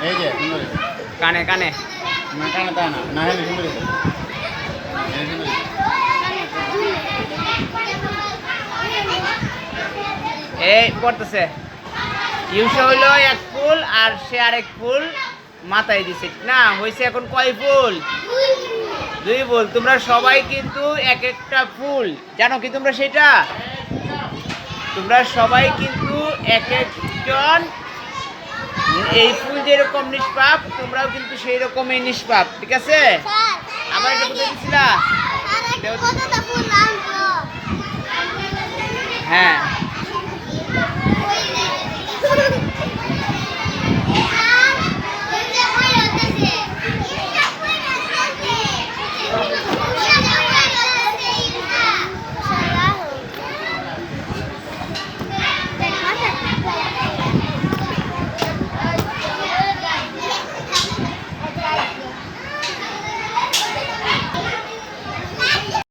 এই যে সুন্দর কানে কানে না কানে তা না না হলে সুন্দর এই সুন্দর এই পড়তেছে ইউসা হইলো এক ফুল আর সে আরেক ফুল মাথায় দিছে না হয়েছে এখন কয় ফুল দুই ফুল তোমরা সবাই কিন্তু এক একটা ফুল জানো কি তোমরা সেটা তোমরা সবাই কিন্তু এক একজন এই ফুল যেরকম নিষ্পাপ তোমরাও কিন্তু সেই রকমই নিষ্পাপ ঠিক আছে আবার এটা কোথায় দিছিলা হ্যাঁ